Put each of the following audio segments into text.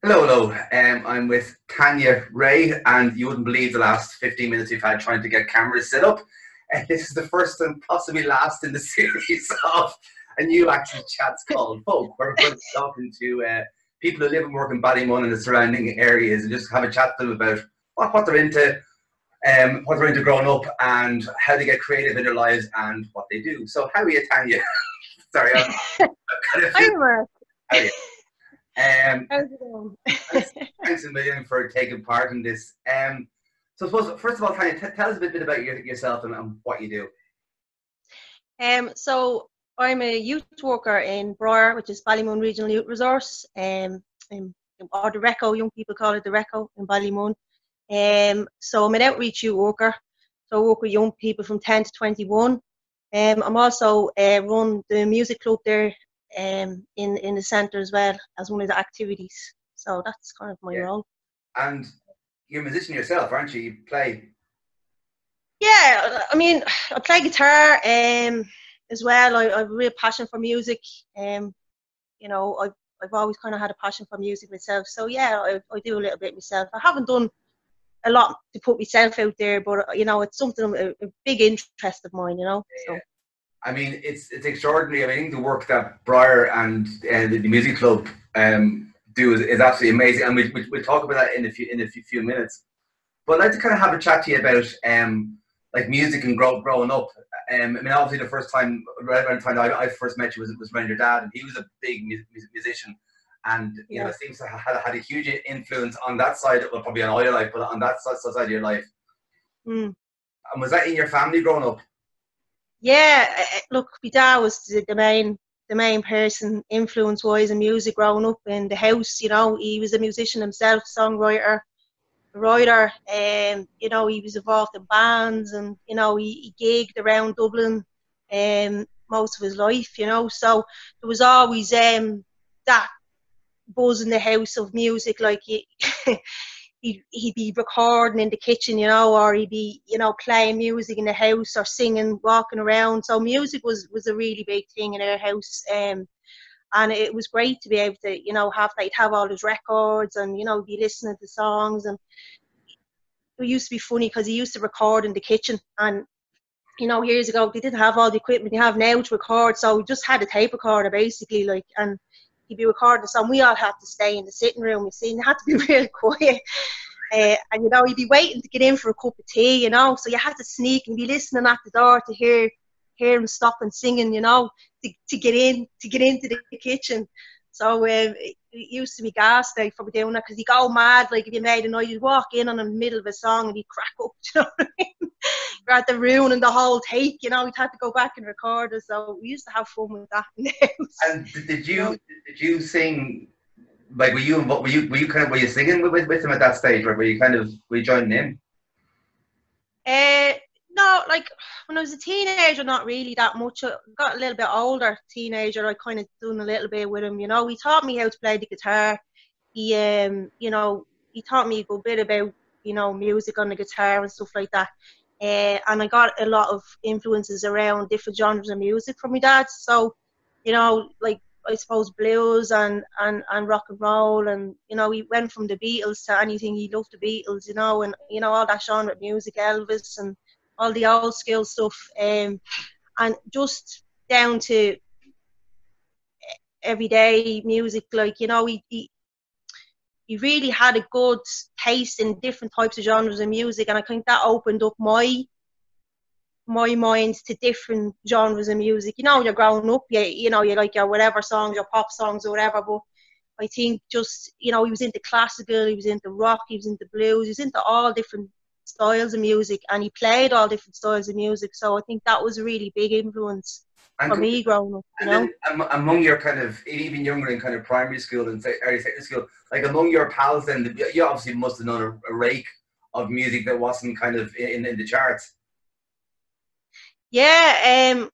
Hello, hello. I'm with Tanya Ray, and you wouldn't believe the last 15 minutes we've had trying to get cameras set up. And this is the first and possibly last in the series of a new actual chats called Folk, where we're going to be talking to people who live and work in Ballymun and the surrounding areas, and just have a chat to them about what they're into growing up, and how they get creative in their lives, and what they do. So, how are you, Tanya? Sorry, I'm kind of. Hi, Mark. How are you? How's it going? Thanks a million for taking part in this. So, I suppose, first of all, Tanya, tell us a bit about yourself and what you do. So I'm a youth worker in Briar, which is Ballymun Regional Youth Resource. Or the RECO, young people call it the RECO in Ballymun. So I'm an outreach youth worker. So I work with young people from 10 to 21. I'm also run the music club there in the centre as well as one of the activities. So that's kind of my role. And you're a musician yourself, aren't you? You play. Yeah, I mean, I play guitar as well. I have a real passion for music. I've always kind of had a passion for music myself. So yeah, I do a little bit myself. I haven't done a lot to put myself out there, but it's something a big interest of mine. So. I mean, it's extraordinary. I mean, I think the work that Briar and the music club do is absolutely amazing, and we'll talk about that in a few minutes. But I'd like to kind of have a chat to you about like music and growing up. I mean, obviously the first time, around the time I first met you was around your dad, and he was a big musician, and you know, it seems to have had a huge influence on that side. Well, probably on all your life, but on that side of your life. And was that in your family growing up? Yeah, look, my dad was the main person influence-wise in music growing up in the house. He was a musician himself, songwriter, writer, and he was involved in bands, and he gigged around Dublin most of his life. So there was always that buzz in the house of music, like he'd be recording in the kitchen, or he'd be, playing music in the house or singing, walking around. So music was a really big thing in our house. And it was great to be able to, have all his records and, be listening to songs. And it used to be funny because he used to record in the kitchen. And, years ago, they didn't have all the equipment they have now to record. So we just had a tape recorder, basically, and he'd be recording the song. We all had to stay in the sitting room. It had to be real quiet. And you'd be waiting to get in for a cup of tea, so you had to sneak and be listening at the door to hear him stop and singing, to get into the kitchen. So it used to be gas day for doing that, because he'd go mad. Like if you made a noise, you'd walk in on the middle of a song and he'd crack up. You know what I mean? You're at the ruining the whole take. He'd had to go back and record it. So we used to have fun with that in the house. And did you sing? Like, were you singing with him at that stage, or were you joining in? No, like when I was a teenager, not really that much. I got a little bit older, teenager, I kind of done a little bit with him. He taught me how to play the guitar. He he taught me a good bit about music on the guitar and stuff like that. And I got a lot of influences around different genres of music from my dad. So, like I suppose blues and rock and roll, and he went from the Beatles to anything. He loved the Beatles, and all that genre of music, Elvis and all the old school stuff, and just down to everyday music. Like he really had a good taste in different types of genres of music, and I think that opened up my mind to different genres of music. You're growing up, you like your whatever songs, your pop songs or whatever, but I think just, he was into classical, he was into rock, he was into blues, he was into all different styles of music, and he played all different styles of music. So I think that was a really big influence for me growing up, Then among your kind of, even younger in kind of primary school and early secondary school, like among your pals, then you obviously must have known a rake of music that wasn't kind of in the charts. Yeah,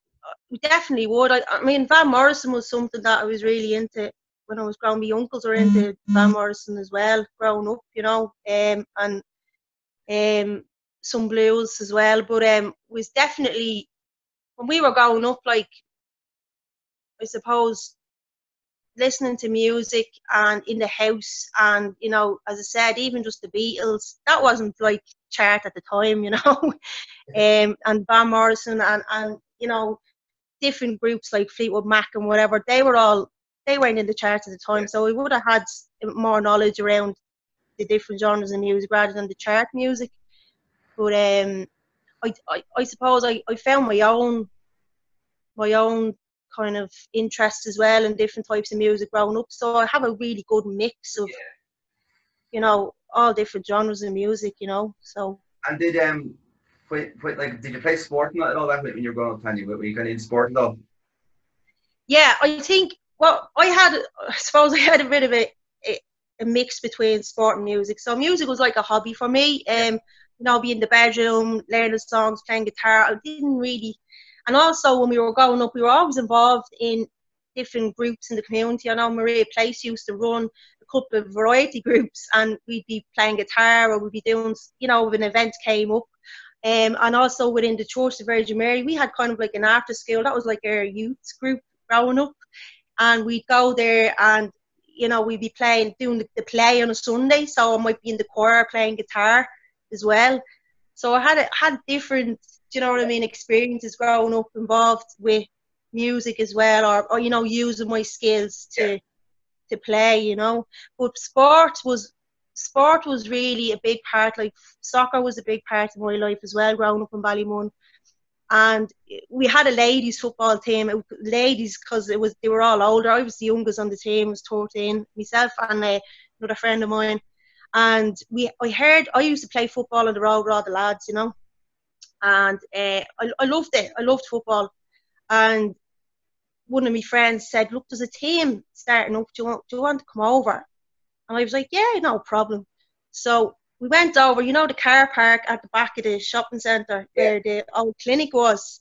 we definitely would. I mean, Van Morrison was something that I was really into when I was growing. My uncles were into Van Morrison as well, growing up, and some blues as well. But was definitely, when we were growing up, like, I suppose listening to music and in the house, and you know, as I said, even just the Beatles, that wasn't like chart at the time, you know. And Van Morrison and you know, different groups like Fleetwood Mac and whatever, they weren't in the charts at the time, so we would have had more knowledge around the different genres of music rather than the chart music. But I suppose I found my own kind of interest as well in different types of music growing up. So I have a really good mix of, you know, all different genres of music, you know. So. And did did you play sport and all that when you were growing up, Tanya? Were you kind of in sport at all? Yeah, I think. Well, I suppose I had a bit of a mix between sport and music. So music was like a hobby for me. You know, be in the bedroom, learning songs, playing guitar. I didn't really. And also, when we were growing up, we were always involved in different groups in the community. I know Maria Place used to run a couple of variety groups, and we'd be playing guitar, or we'd be doing, you know, if an event came up. And also within the Church of Virgin Mary, we had kind of like an after school. That was like our youth group growing up. And we'd go there and, you know, we'd be doing the play on a Sunday. So I might be in the choir playing guitar as well. So I had different, do you know what I mean, experiences growing up involved with music as well, or you know, using my skills to play, you know. But sport was really a big part. Like soccer was a big part of my life as well, growing up in Ballymun. And we had a ladies football team, ladies, because they were all older. I was the youngest on the team, I was 13, myself and another friend of mine. And I used to play football on the road with all the lads, you know. And I loved it. I loved football. And one of my friends said, look, there's a team starting up. Do you want to come over? And I was like, yeah, no problem. So we went over, you know, the car park at the back of the shopping centre where the old clinic was.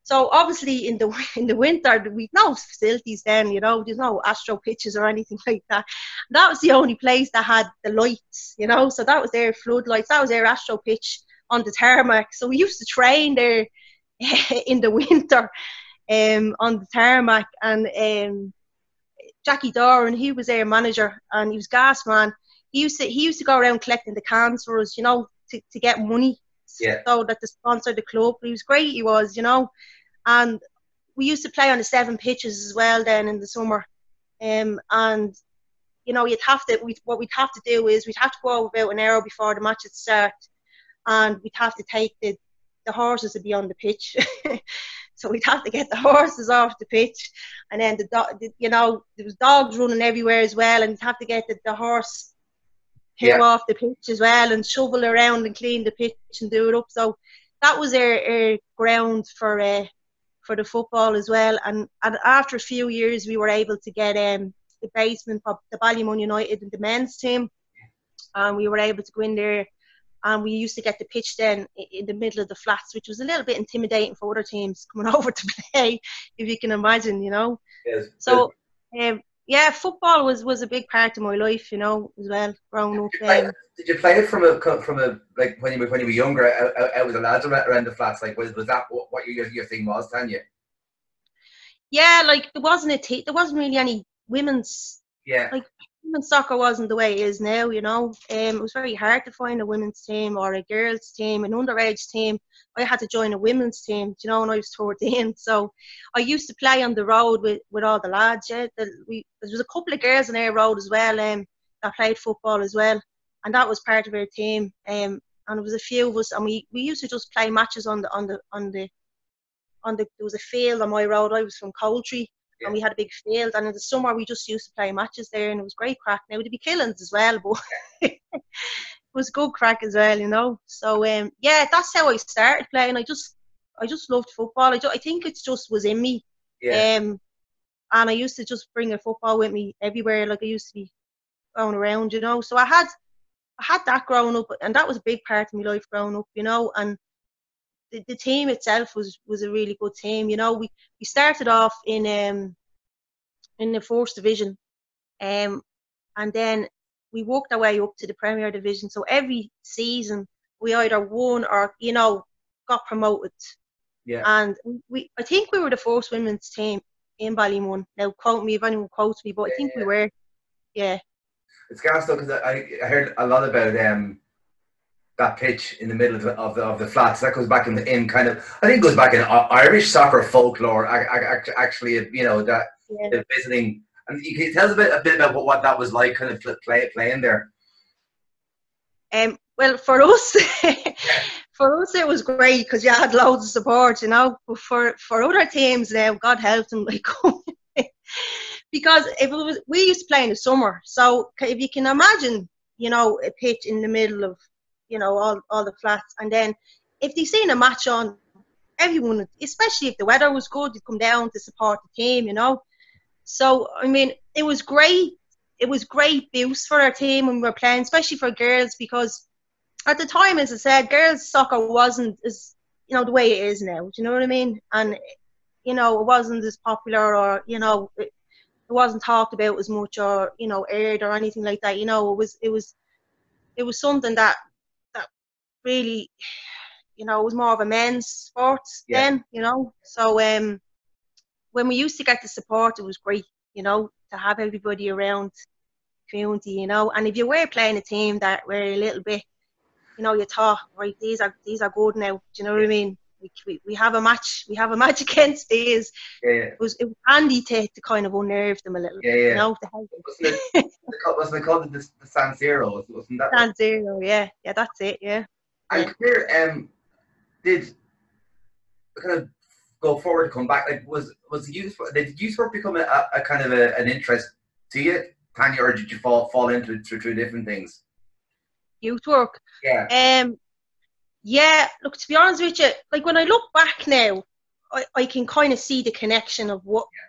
So obviously in the winter, we'd no facilities then, you know, there's no astro pitches or anything like that. That was the only place that had the lights, you know, so that was their floodlights, that was their astro pitch on the tarmac. So we used to train there in the winter on the tarmac. And Jackie Doran, he was their manager, and he was gas man. He used to go around collecting the cans for us, you know, to get money, so that to sponsor the club. He was great, he was, you know. And we used to play on the 7 pitches as well then in the summer. And you know, what we'd have to do is we'd have to go about an hour before the match would start, and we'd have to take the horses to be on the pitch. So we'd have to get the horses off the pitch, and then you know, there was dogs running everywhere as well, and you'd have to get the horse off the pitch as well, and shovel around and clean the pitch and do it up. So that was our ground for the football as well. And after a few years, we were able to get the basement of the Ballymun United and the men's team, and we were able to go in there. And we used to get the pitch then in the middle of the flats, which was a little bit intimidating for other teams coming over to play, if you can imagine, you know. Yes. So, yeah, football was a big part of my life, you know, as well, growing up. Did you play it from a like when you were younger, out with the lads around the flats? Like, was that what your thing was, Tanya? Yeah, like there wasn't really any women's. Yeah. Like women's soccer wasn't the way it is now, you know. It was very hard to find a women's team or a girls' team, an underage team. I had to join a women's team, you know, when I was 14. So I used to play on the road with all the lads. Yeah, there was a couple of girls on our road as well, that played football as well, and that was part of our team. And there was a few of us, and we used to just play matches on the there was a field on my road. I was from Coultry. And we had a big field, and in the summer we just used to play matches there, and it was great crack. Now there'd be killings as well, but it was good crack as well, you know. So yeah, that's how I started playing. I just loved football. I think it just was in me. Yeah. And I used to just bring a football with me everywhere. Like I used to be going around, you know. So I had that growing up, and that was a big part of my life growing up, you know. And the team itself was a really good team, you know. We started off in the 4th division, and then we worked our way up to the Premier Division. So every season we either won or, you know, got promoted. Yeah. And I think we were the first women's team in Ballymun. Now, quote me if anyone quotes me, but I think we were. Yeah. It's gas though, because I heard a lot about that pitch in the middle of the flats. That goes back in kind of, I think it goes back in Irish soccer folklore. Actually, you know, that visiting, and you can tell us a bit about what that was like, kind of playing there. Well, for us, it was great because you had loads of support, you know. But for other teams now, God help them, like, because we used to play in the summer. So if you can imagine, you know, a pitch in the middle of, you know, all the flats, and then if they seen a match on, everyone, especially if the weather was good, you'd come down to support the team, you know. So I mean, it was great. It was great boost for our team when we were playing, especially for girls, because at the time, as I said, girls soccer wasn't as, you know, the way it is now. Do you know what I mean? And, you know, it wasn't as popular, or, you know, it wasn't talked about as much, or, you know, aired or anything like that. You know, it was something that really, you know, it was more of a men's sport then, you know. So when we used to get the support, it was great, you know, to have everybody around the community, you know. And if you were playing a team that were a little bit, you know, you thought, right, these are good now. Do you know what I mean? We have a match. We have a match against these. It was handy to kind of unnerve them a little. You know, to help them. Wasn't it called the San Siro? Wasn't that? San Siro, yeah, that's it, yeah. And here, did kind of go forward, come back? Like, did youth work become a kind of an interest to you, Tanya, or did you fall into it through different things? Youth work. Yeah. Yeah. Look, to be honest with you, like when I look back now, I can kind of see the connection of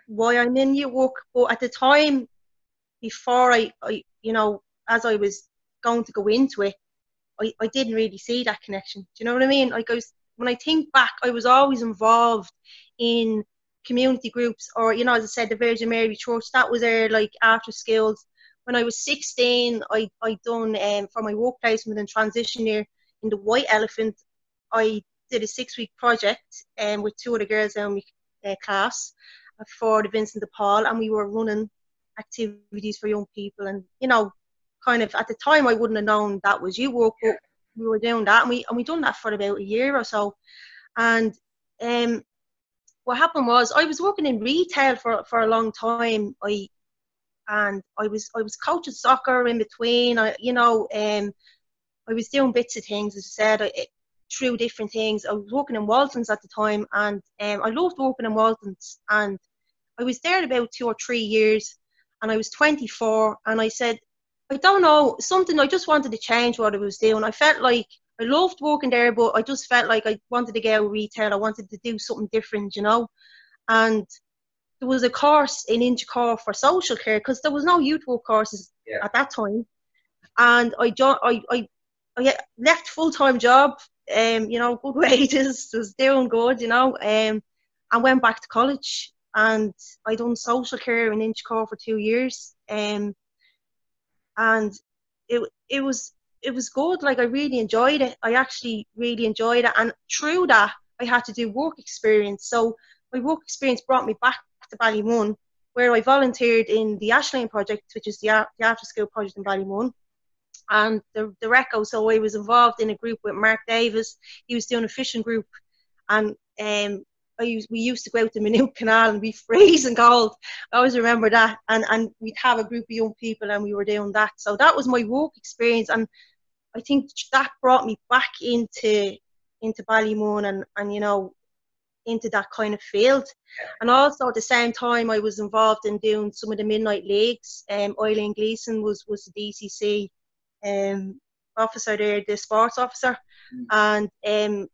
why I'm in youth work. But at the time, before I you know, as I was going to go into it, I didn't really see that connection. Do you know what I mean? Like when I think back, I was always involved in community groups, or, you know, as I said, the Virgin Mary Church. That was there, like, after schools. When I was 16, I done for my work placement and transition year in the White Elephant. I did a 6-week project with 2 other girls in my class for the Vincent de Paul, and we were running activities for young people. And, you know, kind of at the time I wouldn't have known that was youth work, but we were doing that, and we done that for about a year or so. And what happened was, I was working in retail for a long time. I was coaching soccer in between. I was doing bits of things, as I said, through different things. I was working in Walton's at the time, and I loved working in Walton's. And I was there about 2 or 3 years, and I was 24, and I said, I don't know, something, I just wanted to change what I was doing. I felt like I loved working there, but I just felt like I wanted to get out of retail. I wanted to do something different, you know. And there was a course in Inchicore for social care, because there was no youth work courses at that time. And I left full-time job, you know, good wages, was doing good, you know, and went back to college. And I done social care in Inchicore for 2 years, and it was good. Like, I really enjoyed it. I actually really enjoyed it, and through that I had to do work experience. So my work experience brought me back to Ballymun, where I volunteered in the Ashlane project, which is the after school project in Ballymun, and the RECO. So I was involved in a group with Mark Davis. He was doing a fishing group, and we used to go out the Maynooth Canal and be freezing cold. I always remember that. And we'd have a group of young people, and we were doing that. So that was my work experience, and I think that brought me back into Ballymun, and you know, into that kind of field. And also at the same time, I was involved in doing some of the midnight leagues. Eileen Gleeson was the DCC officer there, the sports officer. And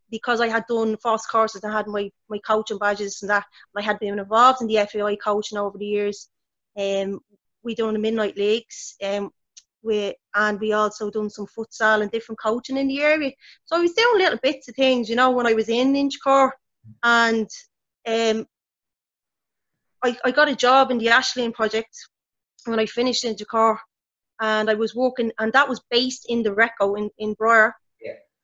because I had done FOSS courses, I had my coaching badges and that, and I had been involved in the FAI coaching over the years. We done the midnight leagues, and we also done some futsal and different coaching in the area. So I was doing little bits of things, you know, when I was in Inchicore. And I got a job in the Ashlane project when I finished in Inchicore, and I was working, and that was based in the RECO in Briar.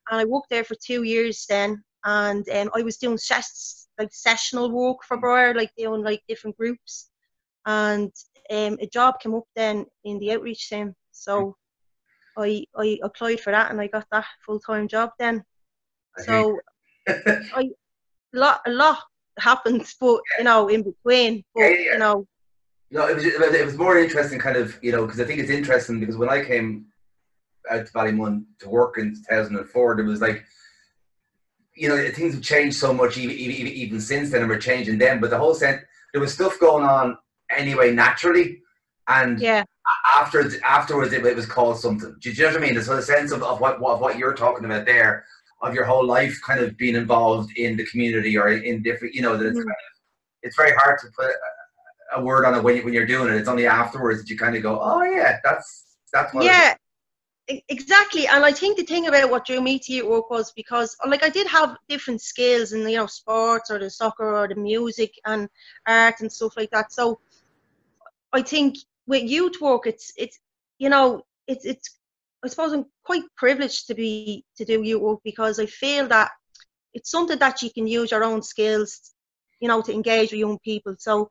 And I worked there for 2 years then, and I was doing like sessional work for Briar, like doing like different groups, and a job came up then in the outreach team, so I applied for that and I got that full-time job then. So a lot happened, but you know, in between, but you know. No, it was more interesting, kind of, you know, because I think it's interesting because when I came out to Ballymun to work in 2004, there was like, you know, things have changed so much even since then, and we're changing them. But the whole sense, there was stuff going on anyway naturally, and yeah, afterwards it was called something. Do you know what I mean? The sort of sense of what you're talking about there, of your whole life kind of being involved in the community or in different, you know, that it's kind of, it's very hard to put a word on it when you're doing it. It's only afterwards that you kind of go, oh yeah, that's what yeah, exactly. And I think the thing about what drew me to youth work was because, like, I did have different skills in, you know, sports or the soccer or the music and art and stuff like that. So I think with youth work, it's you know, it's I suppose I'm quite privileged to do youth work because I feel that it's something that you can use your own skills, you know, to engage with young people. So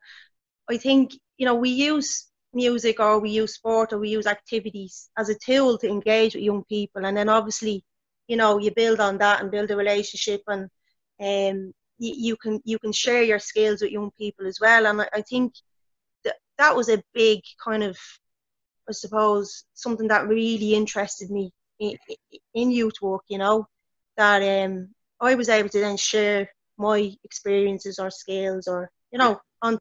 I think, you know, we use music or we use sport or we use activities as a tool to engage with young people, and then obviously, you know, you build on that and build a relationship, and you can share your skills with young people as well. And I think that was a big kind of, I suppose, something that really interested me in youth work, you know, that I was able to then share my experiences or skills or, you know, on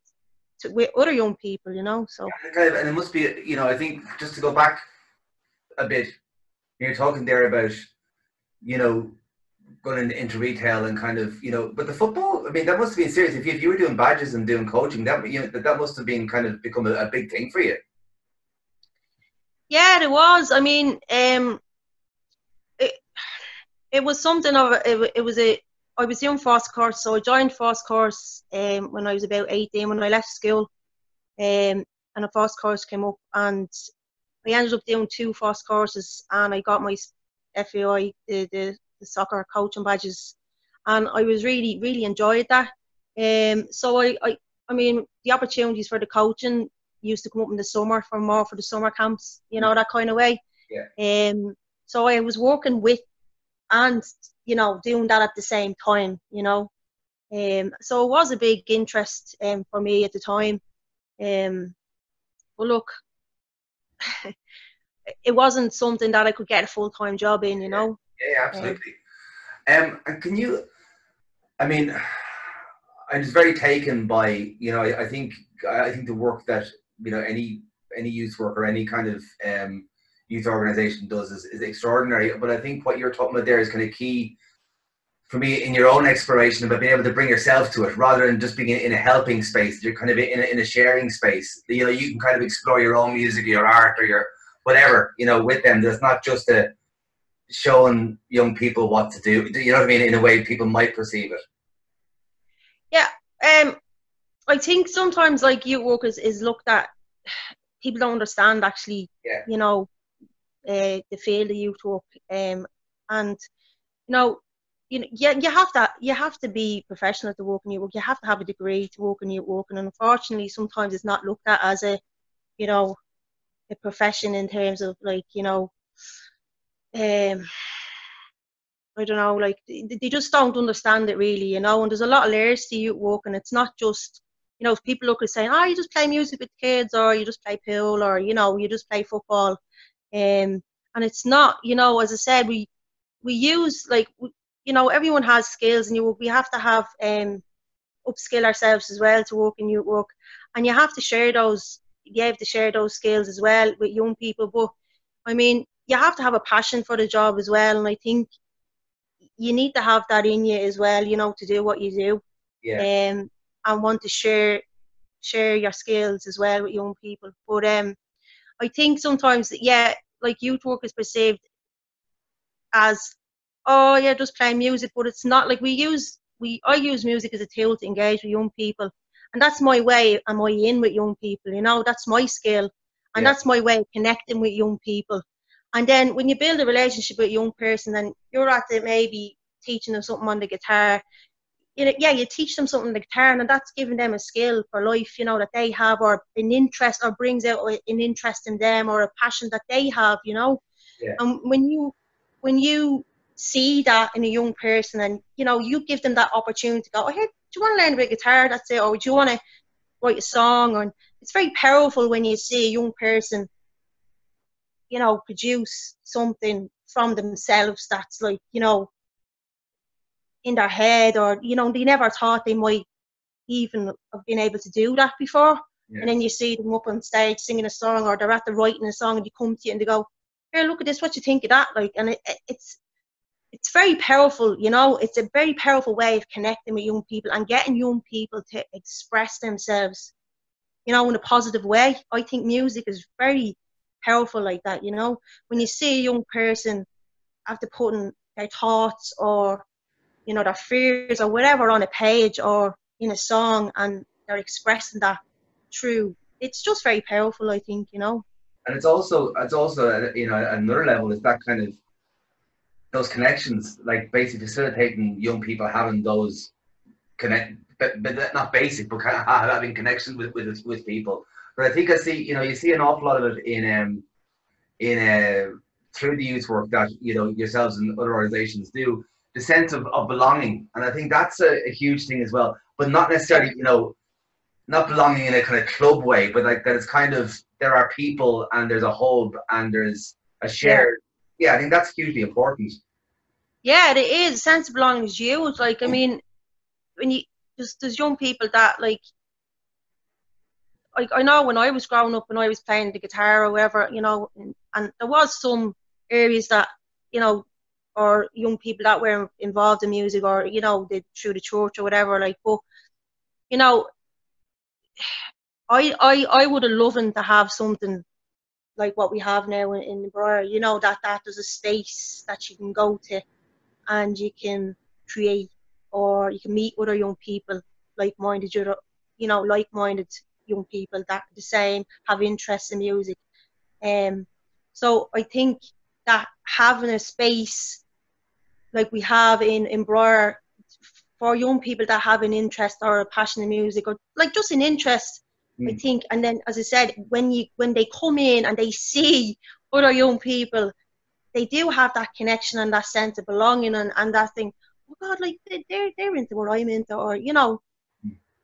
with other young people, you know. So and it must be, you know, I think just to go back a bit, you're talking there about, you know, going into retail and kind of, you know, but the football, I mean, that must have been serious. If you were doing badges and doing coaching, that, you know, that must have been kind of become a big thing for you. yeah, it was. I mean, it was something of it was a. I was doing foster course, so I joined foster course when I was about 18 when I left school, and a foster course came up, and I ended up doing 2 foster courses, and I got my FAI, the soccer coaching badges, and I was really enjoyed that. So I mean, the opportunities for the coaching used to come up in the summer for the summer camps, you know, that kind of way. Yeah. So I was working with and, you know, doing that at the same time, you know. So it was a big interest for me at the time. But look, it wasn't something that I could get a full-time job in, you know. Yeah, absolutely. And can you, I mean, I was very taken by, you know, I think the work that, you know, any youth work or any kind of youth organization does is extraordinary. But I think what you're talking about there is kind of key for me in your own exploration about being able to bring yourself to it rather than just being in a helping space. You're kind of in a sharing space. You know, you can kind of explore your own music, your art, or your whatever, you know, with them. There's not just a showing young people what to do. You know what I mean? In a way people might perceive it. Yeah. I think sometimes like youth work is looked at, people don't understand actually, you know, the field of youth work. And you know, you have to be professional to work in youth work. You have to have a degree to work in youth work, and unfortunately sometimes it's not looked at as a, you know, a profession in terms of like, you know, I don't know, like they just don't understand it really, you know. And there's a lot of layers to youth work, and it's not just, you know, if people look at saying, oh, you just play music with kids, or you just play pool, or, you know, you just play football, and it's not, you know. As I said, we use like, you know, everyone has skills, and we have to have upskill ourselves as well to work in youth work, and you have to share those skills as well with young people. But I mean, you have to have a passion for the job as well, and I think you need to have that in you as well, you know, to do what you do. And want to share your skills as well with young people. But I think sometimes, yeah, like youth work is perceived as, oh yeah, just playing music, but it's not. Like I use music as a tool to engage with young people, and that's my way. Am I in with young people? You know, that's my skill, and that's my way of connecting with young people. And then when you build a relationship with a young person, and you're at the maybe teaching them something on the guitar, you teach them something like guitar, and that's giving them a skill for life, you know, that they have, or an interest, or brings out an interest in them, or a passion that they have, you know. Yeah. And when you see that in a young person, and you know, you give them that opportunity to go, oh, here, do you want to learn a bit of guitar? That's it. Or do you want to write a song? And it's very powerful when you see a young person, you know, produce something from themselves that's like, you know, in their head, or you know, they never thought they might even have been able to do that before. Yeah. And then you see them up on stage singing a song, or they're at the writing a song, and they come to you and they go, here, look at this, what you think of that? Like, and it's very powerful, you know. It's a very powerful way of connecting with young people and getting young people to express themselves, you know, in a positive way. I think music is very powerful like that, you know. When you see a young person after putting their thoughts, or you know, their fears or whatever on a page or in a song, and they're expressing that through, it's just very powerful, I think, you know. And it's also you know, at another level is that kind of those connections, like basically facilitating young people having those but not basic, but kind of having connections with people. But I think I see, you know, you see an awful lot of it in through the youth work that, you know, yourselves and other organizations do, the sense of belonging. And I think that's a huge thing as well, but not necessarily, you know, not belonging in a kind of club way, but like that it's kind of, there are people and there's a hub and there's a shared, I think that's hugely important. Yeah, it is. Sense of belonging is huge. Like, I mean, when you, there's young people that, like I know when I was growing up, when I was playing the guitar or whatever, you know, and there was some areas that, you know, or young people that were involved in music, or, you know, through the church or whatever, like, but, you know, I would have loved to have something like what we have now in the Briar, you know, that there's a space that you can go to and you can create, or you can meet other young people, like-minded, you know, like-minded young people that are the same, have interests in music. So I think that having a space like we have in Briar for young people that have an interest or a passion in music, or like just an interest, I think. And then, as I said, when they come in and they see other young people, they do have that connection and that sense of belonging, and that thing, oh God, like they're into what I'm into, or, you know,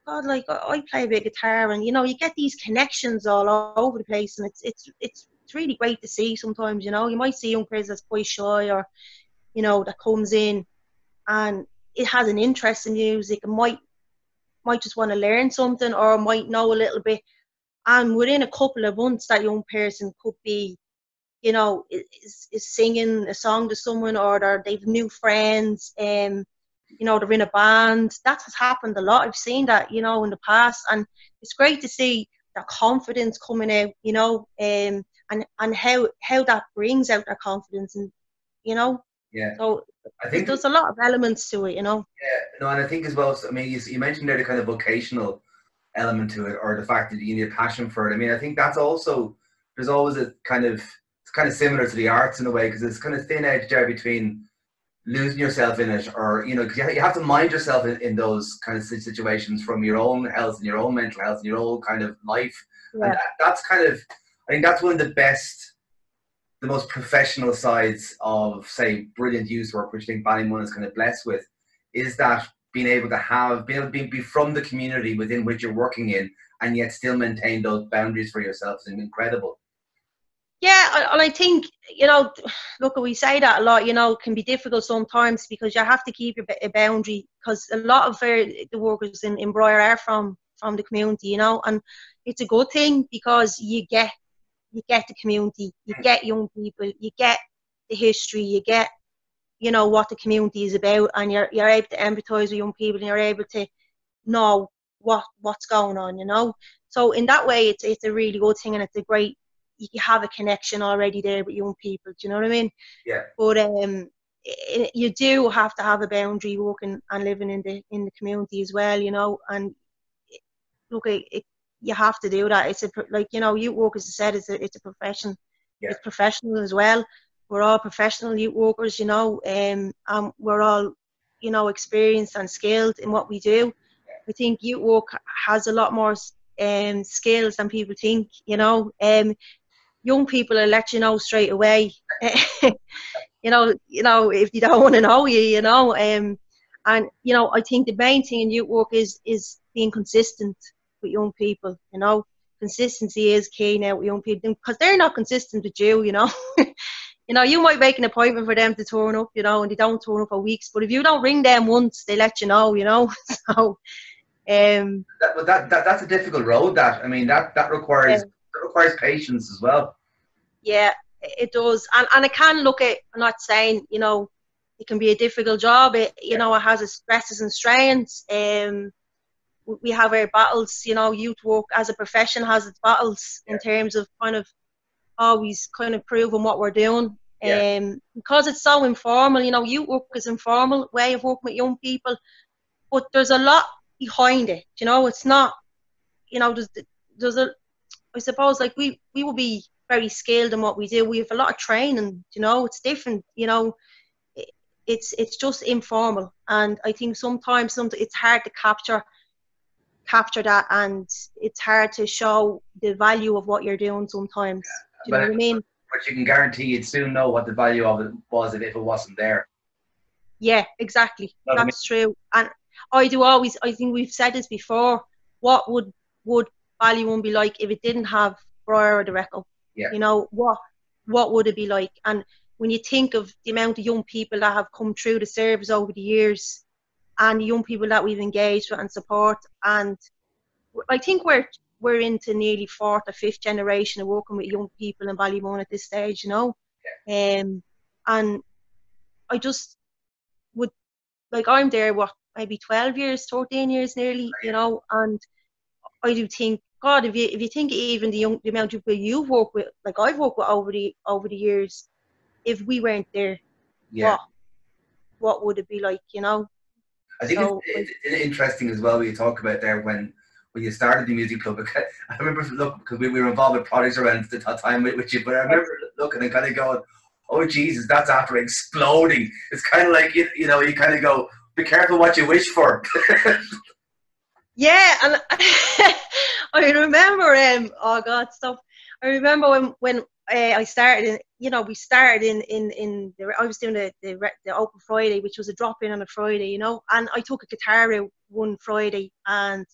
God, like I play a bit of guitar, and, you know, you get these connections all over the place, and it's really great to see sometimes, you know. You might see young person that's quite shy, or, you know, that comes in and it has an interest in music, and might just want to learn something, or might know a little bit, and within a couple of months that young person could be, you know, is singing a song to someone, or they've new friends, you know, they're in a band. That has happened a lot. I've seen that, you know, in the past, and it's great to see their confidence coming out, you know, and how that brings out their confidence, and, you know. Yeah. So I think there's a lot of elements to it, you know. Yeah, no, and I think as well, I mean, you mentioned there the kind of vocational element to it, or the fact that you need a passion for it. I mean, I think that's also, there's always a kind of, it's kind of similar to the arts in a way, because it's kind of thin edge there between losing yourself in it, or, you know, because you have to mind yourself in those kind of situations, from your own health and your own mental health and your own kind of life. Yeah. And that's kind of, I think that's one of the best, the most professional sides of, say, brilliant youth work, which I think Ballymun is kind of blessed with, is that being able to be from the community within which you're working in, and yet still maintain those boundaries for yourself is incredible. Yeah, and I think, you know, look, we say that a lot, you know, it can be difficult sometimes, because you have to keep a boundary, because a lot of the workers in Briar are from the community, you know, and it's a good thing, because you get the community, you get young people, you get the history, you get, you know, what the community is about, and you're able to empathise with young people, and you're able to know what's going on, you know. So in that way, it's a really good thing, and it's a great, you have a connection already there with young people. Do you know what I mean? Yeah. But you do have to have a boundary working and living in the community as well, you know. And look, you have to do that. It's like, you know, youth work, as I said, it's a profession. Yeah. It's professional as well. We're all professional youth workers, you know, and we're all you know, experienced and skilled in what we do. I think youth work has a lot more skills than people think, you know. Young people will let you know straight away. If you don't want to know you know. And you know, I think the main thing in youth work is being consistent with young people. You know, consistency is key now with young people because they're not consistent with you. You know, you know, you might make an appointment for them to turn up, you know, and they don't turn up for weeks. But if you don't ring them once, they let you know. You know, so. That's a difficult road. That, I mean, that requires patience as well. Yeah, it does, and I can look at. I'm not saying, you know, it can be a difficult job. You know, it has its stresses and strains. We have our battles. You know, youth work as a profession has its battles in terms of kind of always kind of proving what we're doing. Because it's so informal. You know, youth work is informal way of working with young people, but there's a lot behind it. You know, it's not. You know, there's a. I suppose like we will be very skilled in what we do. We have a lot of training, you know, it's different, you know, it's just informal. And I think sometimes it's hard to capture that, and it's hard to show the value of what you're doing sometimes. Do you know what I mean? But you can guarantee you'd soon know what the value of it was if it wasn't there. Yeah, exactly. That's true. And I think we've said this before, what would Ballymun be like if it didn't have Briar or the Recco? You know, what would it be like? And when you think of the amount of young people that have come through the service over the years, and the young people that we've engaged with and support, and I think we're into nearly 4th or 5th generation of working with young people in Ballymun at this stage, you know. And I just would, like, I'm there, maybe 12 years, 13 years nearly, you know, and I do think, God, if you think even the amount of people you've worked with, like I've worked with over the years, if we weren't there, what would it be like, you know? I think it's interesting as well when you talk about there when you started the music club. I remember looking, because we were involved with projects around the time with you, but I remember looking and kind of going, oh Jesus, that's after exploding. It's kind of like, you know, you kind of go, be careful what you wish for. Yeah, and I remember, oh God, stop. I remember when I started, you know, we started I was doing the Open Friday, which was a drop-in on a Friday, you know, and I took a guitar out one Friday, and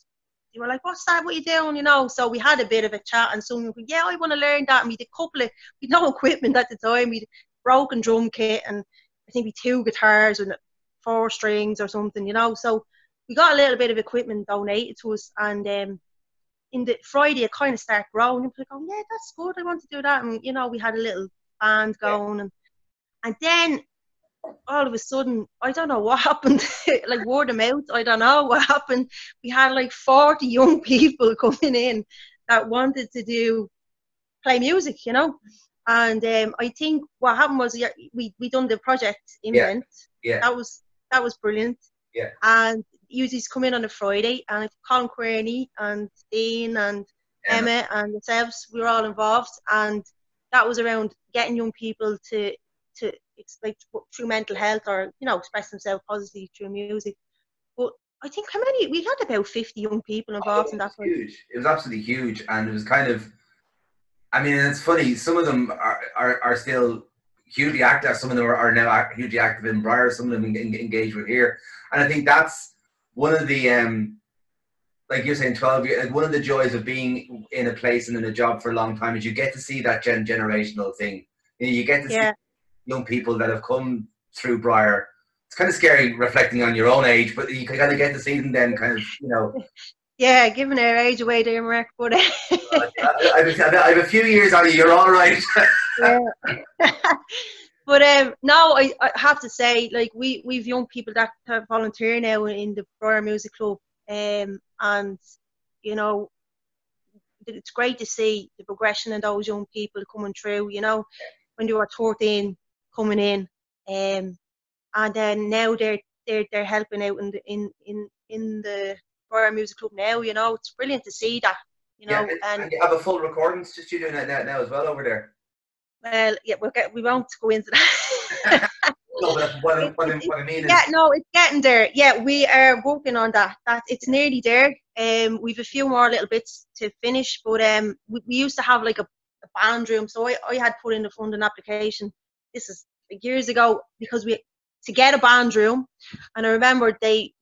they were like, what's that, what are you doing, you know? So we had a bit of a chat, and someone went, yeah, I want to learn that, and we did we had no equipment at the time, we had broken drum kit, and I think we 2 guitars and 4 strings or something, you know, so we got a little bit of equipment donated to us, and in the Friday it kind of started growing, and people were like, oh yeah, that's good, I want to do that, and you know, we had a little band going, and then all of a sudden, I don't know what happened, like word of mouth, I don't know what happened, we had like 40 young people coming in that wanted to play music, you know, and I think what happened was we done the project Invent. That was brilliant. And usually come in on a Friday, and Colin Querney and Dean and Emma and themselves, we were all involved, and that was around getting young people to like through mental health, or you know, express themselves positively through music. But I think we had about 50 young people involved in that. Huge. It was absolutely huge, and it was kind of, I mean, it's funny, some of them are still hugely active, some of them are now hugely active in Briar, some of them engage with here, and I think that's one of the like you're saying, 12 years, like one of the joys of being in a place and in a job for a long time is you get to see that generational thing. You know, you get to see young people that have come through Briar. It's kind of scary reflecting on your own age, but you kind of get to see them then, kind of, you know. Yeah, giving our age away there, Mark, but I have a few years on you. You're all right. But no, I have to say, like we've young people that volunteer now in the Briar Music Club, and you know, it's great to see the progression in those young people coming through. You know, when they were 13 coming in, and then now they're helping out in the Briar Music Club now. You know, it's brilliant to see that. You know, and you have a full recording studio now as well over there. Well, yeah, we won't go into that. No, but what I mean is, yeah, no, it's getting there. Yeah, we are working on that. It's nearly there. We've a few more little bits to finish, but we used to have like a band room, so I had put in the funding application. This is like years ago because we to get a band room, and I remember they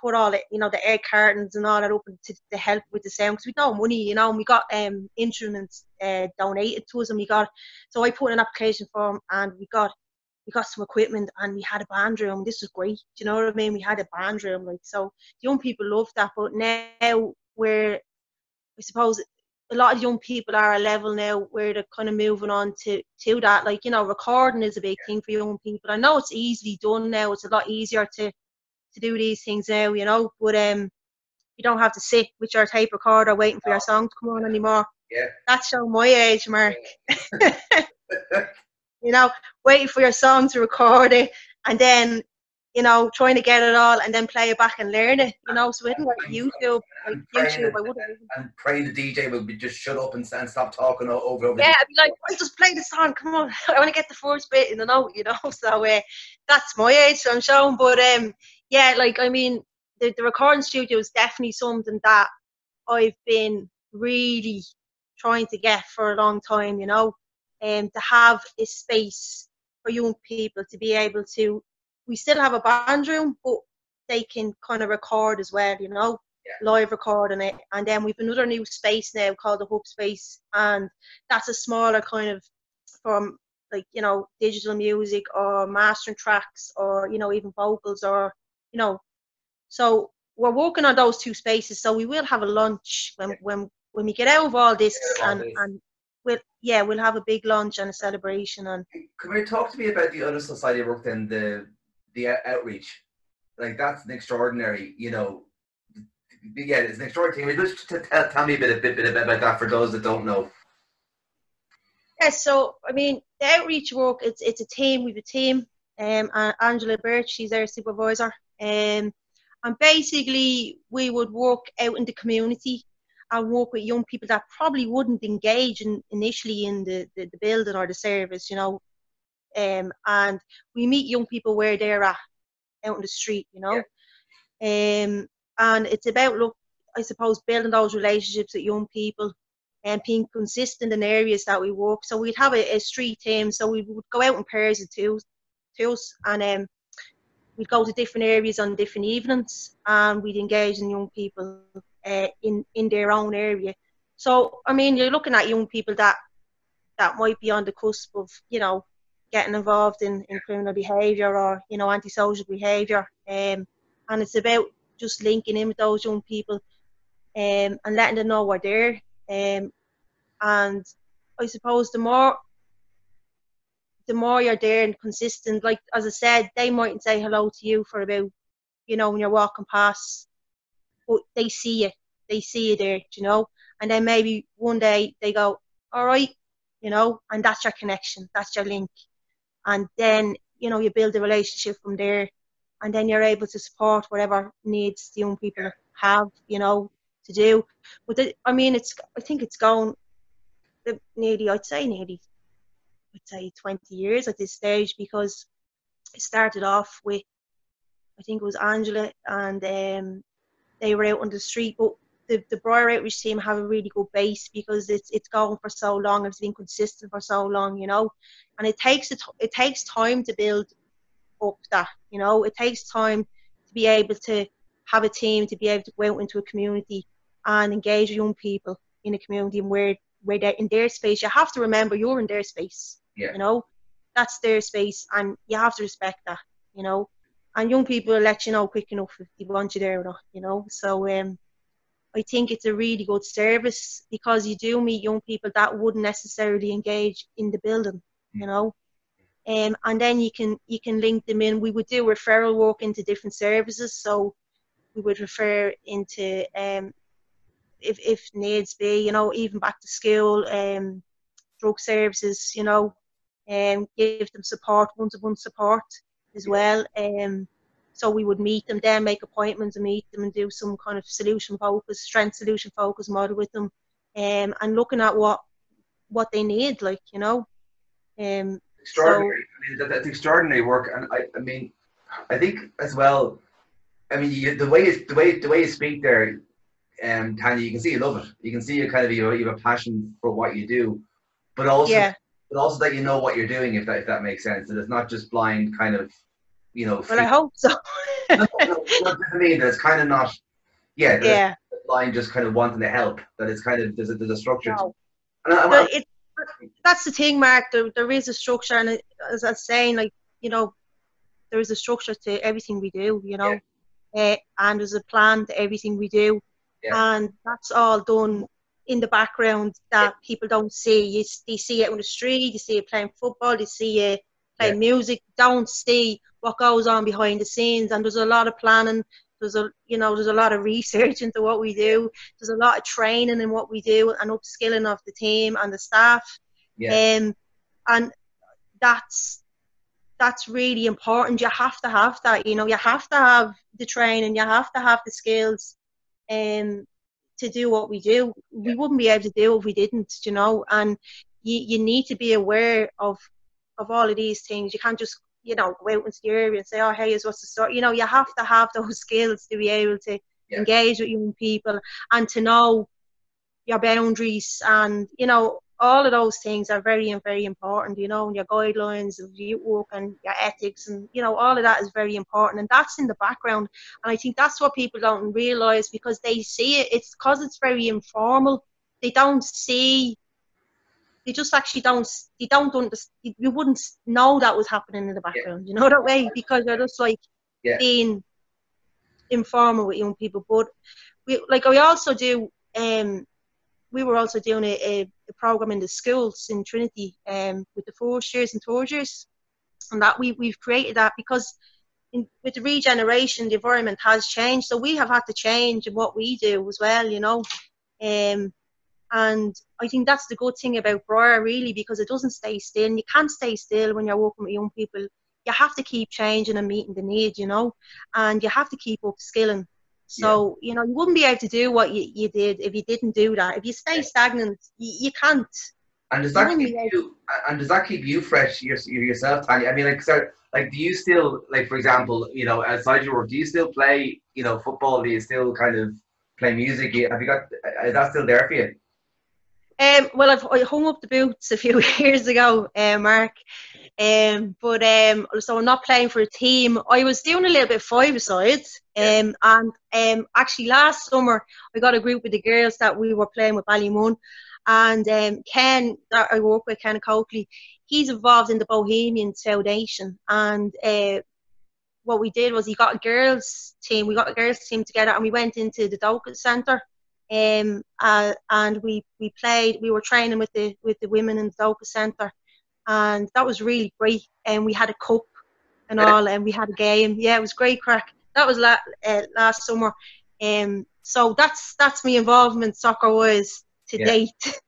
put all it, the egg cartons and all that open to help with the sound because we had no money, and we got instruments donated to us, and so I put an application form and we got some equipment and we had a band room. This was great. Do you know what I mean? We had a band room, like, so young people love that. But now I suppose a lot of young people are at a level now where they're kind of moving on to that. Like, recording is a big thing for young people. I know it's easily done now. It's a lot easier to do these things now, but you don't have to sit with your tape recorder waiting for your song to come on anymore. yeah. That's showing my age, Mark. Waiting for your song to record it and then, trying to get it all and then play it back and learn it, so it isn't like YouTube. Like YouTube, I would have. And praying the DJ would be just shut up and stop talking over. Yeah, I'd be like, I'll just play the song, come on. I want to get the first bit in the note, so that's my age, so I'm showing. But yeah, like, I mean, the recording studio is definitely something that I've been really trying to get for a long time, to have a space for young people to be able to, we still have a band room, but they can kind of record as well, live recording it. And then we've another new space now called the Hub Space, and that's a smaller kind of from like, digital music or mastering tracks or, even vocals or, so we're working on those two spaces. So we will have a lunch when we get out of all this, and we'll have a big lunch and a celebration. And can you talk to me about the other society work then, the outreach? Like, that's an extraordinary, yeah, it's an extraordinary thing. Just tell me a bit about that for those that don't know. Yeah, so I mean, the outreach work, it's a team. We've a team. Angela Birch, she's our supervisor. And basically, we would work out in the community and work with young people that probably wouldn't engage initially in the building or the service, and we meet young people where they're at, out in the street, and it's about, I suppose, building those relationships with young people and being consistent in areas that we work. So we'd have a street team, so we would go out in pairs of twos, and we'd go to different areas on different evenings, and we'd engage in young people in their own area. So, I mean, you're looking at young people that might be on the cusp of, getting involved in criminal behaviour or, antisocial behaviour. And it's about just linking in with those young people and letting them know we're there. And I suppose the more you're there and consistent, like, as I said, they mightn't say hello to you for about, when you're walking past, but they see you there, and then maybe one day they go, all right, and that's your connection, that's your link. And then, you build a relationship from there, and then you're able to support whatever needs the young people have, to do. But I think it's gone nearly 20 years at this stage, because it started off with, I think it was Angela, and they were out on the street. But the Briar Outreach team have a really good base because it's going for so long, it's been consistent for so long, and it takes time to build up that, it takes time to be able to have a team, to be able to go out into a community and engage young people in a community, and where they're in their space. You have to remember you're in their space, that's their space, and you have to respect that, and young people will let you know quick enough if they want you there or not, so I think it's a really good service, because you do meet young people that wouldn't necessarily engage in the building, and then you can link them in. We would do referral work into different services, so we would refer into if needs be, even back to school, drug services, give them support, one-to-one support as well. So we would meet them then, make appointments and meet them and do some kind of strength solution focus model with them, and looking at what they need, like, Extraordinary. mean, that's extraordinary work, and I mean, I think as well. I mean, the way you speak there, Tanya, you can see you love it. You can see you have a passion for what you do, but also Yeah. but also that you know what you're doing, if that makes sense. That it's not just blind kind of Well, I feet. hope so. No, no, no, I mean, that it's kind of not. Yeah, that it's Yeah. blind, just kind of wanting to help. That it's kind of there's a structure. No. And The, it, that's the thing, Mark. There is a structure, and as I was saying, like, there is a structure to everything we do, yeah, and there's a plan to everything we do, yeah, and that's all done in the background yeah, that people don't see. They see it on the street, they see it playing football, they see it yeah, playing music, don't see what goes on behind the scenes, and there's a lot of planning. There's a lot of research into what we do. There's a lot of training in what we do and upskilling of the team and the staff. yeah, Um, and that's really important. You have to have that, you have to have the training, you have to have the skills to do what we do. yeah, We wouldn't be able to do it if we didn't, and you need to be aware of all of these things. You can't just, go out into the area and say, oh, hey, what's the story? You have to have those skills to be able to yeah. engage with young people and to know your boundaries, and all of those things are very, very important, and your guidelines of your work and your ethics, and all of that is very important, and that's in the background. And I think that's what people don't realize, because they see it, it's because it's very informal. They don't see, they just actually don't understand. You wouldn't know that was happening in the Yeah. background, that way, because you're just like Yeah. being informal with young people. But we also do we were also doing a program in the schools in Trinity with the first years and third years, and that we've created that because with the regeneration, the environment has changed, so we have had to change in what we do as well, and I think that's the good thing about Briar, really, because it doesn't stay still, and you can't stay still when you're working with young people. You have to keep changing and meeting the need, and you have to keep upskilling. So, you wouldn't be able to do what you did if you didn't do that. If you stay stagnant, you can't. And does You that wouldn't keep be able. you? And does that keep you fresh yourself, Tanya? I mean, do you still, like, for example, outside your work, do you still play, football? Do you still kind of play music? Have you got? Is that still there for you? Well, I hung up the boots a few years ago, Mark. So I'm not playing for a team. I was doing a little bit five-a-side, and actually last summer I got a group of the girls that we were playing with Ballymun, and Ken, that I work with, Ken Coakley, he's involved in the Bohemian Foundation, and what we did was we got a girls team together, and we went into the Doka Centre. And we were training with the women in the Doka Centre, and that was really great. And we had a cup and all, and we had a game. Yeah, it was great crack. That was last summer. So that's my involvement soccer wise to date.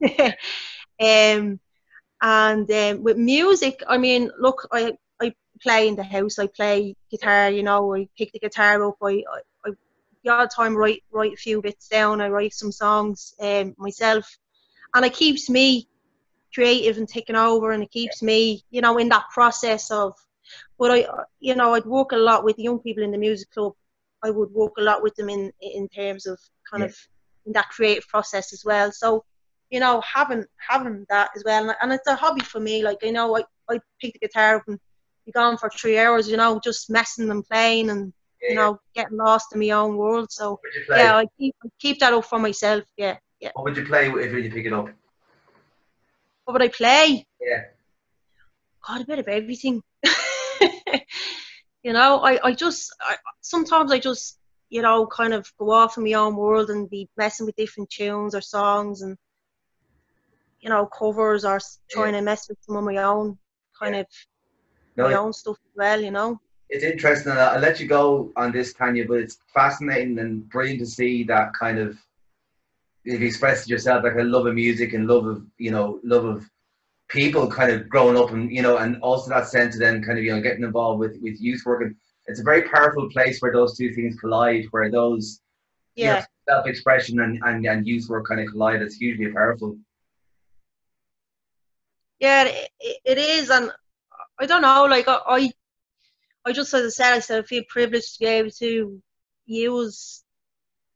With music, I mean, look, I play in the house. I play guitar. I pick the guitar up. I the odd time write a few bits down. I write some songs myself, and it keeps me creative and taking over, and it keeps me, in that process of. But I'd work a lot with young people in the music club. I would work a lot with them in terms of kind of in that creative process as well. So, having that as well, and it's a hobby for me. Like, I pick the guitar up and be gone for 3 hours, just messing and playing and getting lost in my own world. So I keep that up for myself. Yeah. What would you play if you pick it up? What would I play? Yeah. God, a bit of everything. Sometimes I just, kind of go off in my own world and be messing with different tunes or songs and, covers, or trying to mess with some of my own own stuff as well, It's interesting, and I'll let you go on this, Tanya, but it's fascinating and brilliant to see that kind of, you've expressed yourself, like a love of music and love of people kind of growing up, and and also that sense of then kind of getting involved with youth work. And it's a very powerful place where those two things collide, where those self-expression and youth work kind of collide. It's hugely powerful. Yeah, it is, and I don't know, like I just, as I said, I feel privileged to be able to use,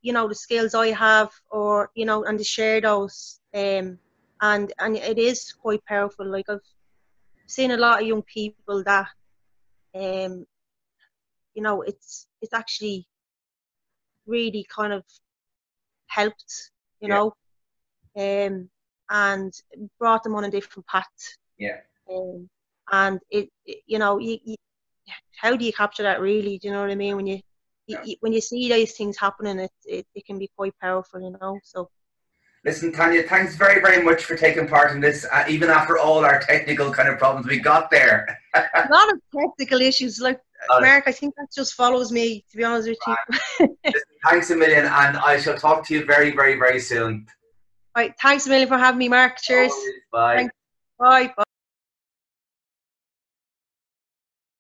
you know, the skills I have, or, you know, and to share those. And it is quite powerful. Like, I've seen a lot of young people that, you know, it's actually really kind of helped, you Yeah. know, and brought them on a different path. Yeah. And you know, how do you capture that, really? Do you know what I mean? When when you see these things happening, it can be quite powerful, you know. So Listen, Tanya, thanks very, very much for taking part in this. Even after all our technical kind of problems, we got there. a lot of technical issues, like Mark, I think that just follows me, to be honest with you. Listen, thanks a million, and I shall talk to you very, very, very soon. Right, thanks a million for having me, Mark. Cheers. Bye. Thanks. Bye.